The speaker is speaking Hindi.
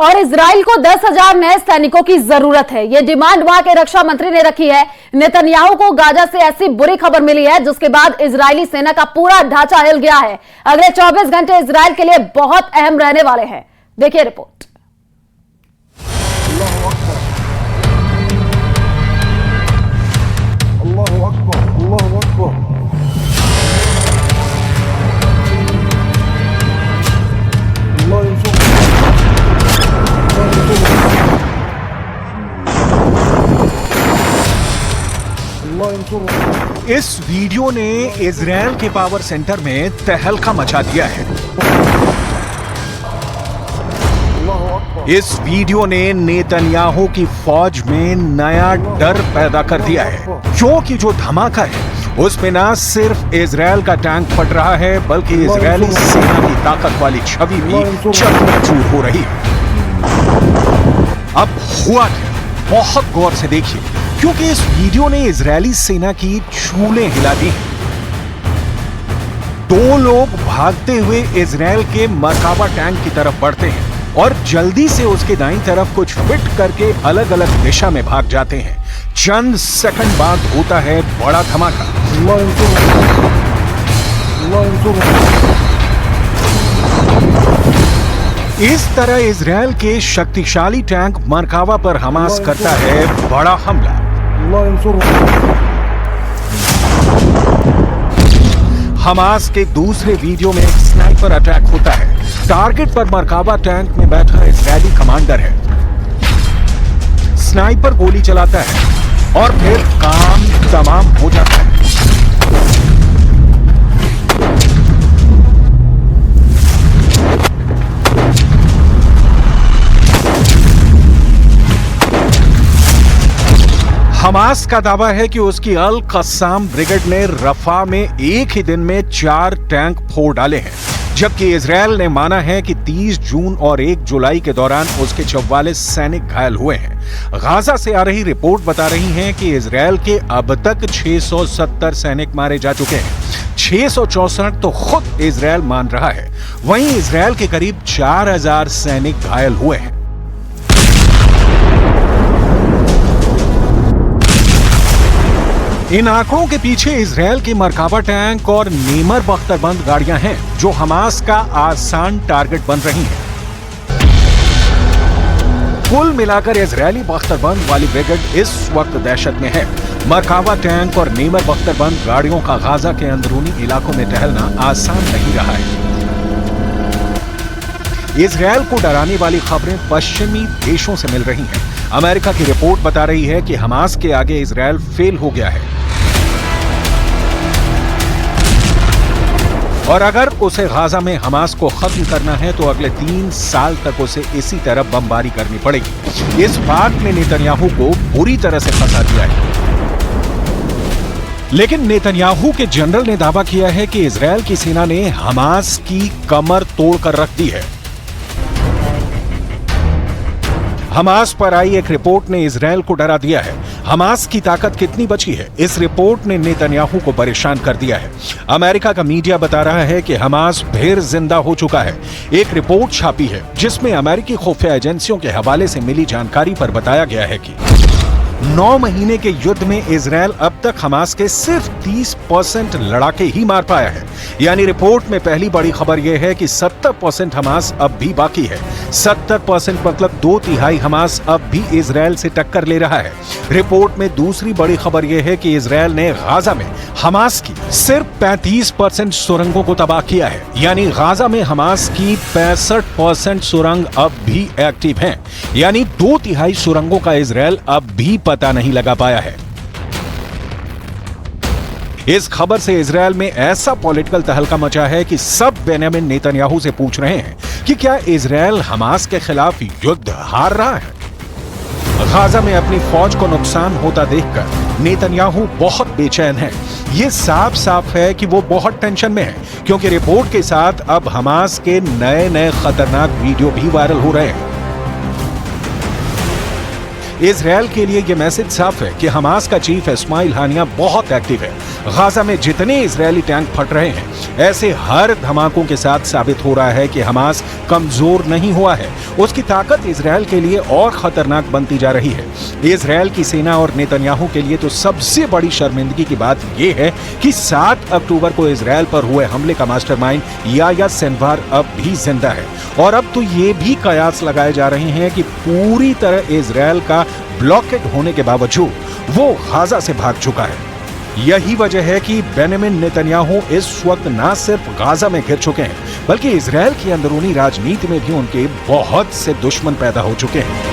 और इजराइल को 10,000 नए सैनिकों की जरूरत है। यह डिमांड वहां के रक्षा मंत्री ने रखी है। नेतन्याहू को गाजा से ऐसी बुरी खबर मिली है जिसके बाद इजरायली सेना का पूरा ढांचा हिल गया है। अगले 24 घंटे इजराइल के लिए बहुत अहम रहने वाले हैं। देखिए रिपोर्ट। इस वीडियो ने इजराइल के पावर सेंटर में तहलका मचा दिया है। इस वीडियो ने नेतन्याहू की फौज में नया डर पैदा कर दिया है, क्योंकि जो धमाका है उसमें ना सिर्फ इजराइल का टैंक फट रहा है बल्कि इजरायली सेना की ताकत वाली छवि भी चकनाचूर हो रही है। अब हुआ क्या, बहुत गौर से देखिए, क्योंकि इस वीडियो ने इजरायली सेना की चूलें हिला दी। दो लोग भागते हुए इजराइल के मरकाबा टैंक की तरफ बढ़ते हैं और जल्दी से उसके दाईं तरफ कुछ फिट करके अलग अलग दिशा में भाग जाते हैं। चंद सेकंड बाद होता है बड़ा धमाका। इस तरह इजराइल के शक्तिशाली टैंक मरकाबा पर हमास करता है बड़ा हमला। हमास के दूसरे वीडियो में एक स्नाइपर अटैक होता है। टारगेट पर मरकाबा टैंक में बैठा इजरायली कमांडर है। स्नाइपर गोली चलाता है और फिर काम तमाम हो जाता है। हमास का दावा है कि उसकी अल कस्साम ब्रिगेड ने रफा में एक ही दिन में 4 टैंक फोड़ डाले हैं, जबकि इजराइल ने माना है कि 30 जून और 1 जुलाई के दौरान उसके 44 सैनिक घायल हुए हैं। गाजा से आ रही रिपोर्ट बता रही है कि इजराइल के अब तक 670 सैनिक मारे जा चुके हैं। 664 तो खुद इजराइल मान रहा है। वहीं इजराइल के करीब 4000 सैनिक घायल हुए हैं। इन आंकड़ों के पीछे इजराइल के मरकाबा टैंक और नीमर बख्तरबंद गाड़ियां हैं जो हमास का आसान टारगेट बन रही हैं। कुल मिलाकर इजरायली बख्तरबंद वाली ब्रिगेड इस वक्त दहशत में है। मरकाबा टैंक और नीमर बख्तरबंद गाड़ियों का गाजा के अंदरूनी इलाकों में टहलना आसान नहीं रहा है। इजराइल को डराने वाली खबरें पश्चिमी देशों से मिल रही हैं। अमेरिका की रिपोर्ट बता रही है कि हमास के आगे इजराइल फेल हो गया है और अगर उसे गाजा में हमास को खत्म करना है तो अगले 3 साल तक उसे इसी तरह बमबारी करनी पड़ेगी। इस बात ने नेतन्याहू को बुरी तरह से फंसा दिया है। लेकिन नेतन्याहू के जनरल ने दावा किया है कि इजराइल की सेना ने हमास की कमर तोड़कर रख दी है। हमास पर आई एक रिपोर्ट ने इजराइल को डरा दिया है। हमास की ताकत कितनी बची है, इस रिपोर्ट ने नेतन्याहू को परेशान कर दिया है। अमेरिका का मीडिया बता रहा है कि हमास फिर जिंदा हो चुका है। एक रिपोर्ट छापी है जिसमें अमेरिकी खुफिया एजेंसियों के हवाले से मिली जानकारी पर बताया गया है कि 9 महीने के युद्ध में इजराइल अब तक हमास के सिर्फ 30% लड़ाके ही मार पाया है। यानी रिपोर्ट में पहली बड़ी खबर यह है कि 70% हमास अब भी बाकी है। 70% मतलब 2/3 हमास अब भी इजराइल से टक्कर ले रहा है। रिपोर्ट में दूसरी बड़ी खबर यह है कि इजराइल ने गाजा में हमास की सिर्फ 35% सुरंगों को तबाह किया है। यानी गाजा में हमास की 65% सुरंग अब भी एक्टिव हैं। यानी 2/3 सुरंगों का इजराइल अब भी पता नहीं लगा पाया है। इस खबर से इजराइल में ऐसा पॉलिटिकल तहलका मचा है कि सब बेंजामिन नेतन्याहू से पूछ रहे हैं कि क्या इजराइल हमास के खिलाफ युद्ध हार रहा है। गाजा में अपनी फौज को नुकसान होता देखकर नेतन्याहू बहुत बेचैन है। ये साफ साफ है कि वो बहुत टेंशन में है, क्योंकि रिपोर्ट के साथ अब हमास के नए नए खतरनाक वीडियो भी वायरल हो रहे हैं। इजराइल के लिए यह मैसेज साफ है कि हमास का चीफ इस्माइल हानिया बहुत एक्टिव है। गाजा में जितने इजरायली टैंक फट रहे हैं ऐसे हर धमाकों के साथ साबित हो रहा है कि हमास कमजोर नहीं हुआ है, उसकी ताकत इजरायल के लिए और खतरनाक बनती जा रही है। इजरायल की सेना और नेतन्याहू के लिए तो सबसे बड़ी शर्मिंदगी की बात यह है कि 7 अक्टूबर को इजरायल पर हुए हमले का मास्टरमाइंड याह्या सिनवार अब भी जिंदा है, और अब तो ये भी कयास लगाए जा रहे हैं कि पूरी तरह इजरायल का ब्लॉकेड होने के बावजूद वो गाजा से भाग चुका है। यही वजह है कि बेंजामिन नेतन्याहू इस वक्त न सिर्फ गाजा में घिर चुके हैं, बल्कि इजरायल की अंदरूनी राजनीति में भी उनके बहुत से दुश्मन पैदा हो चुके हैं।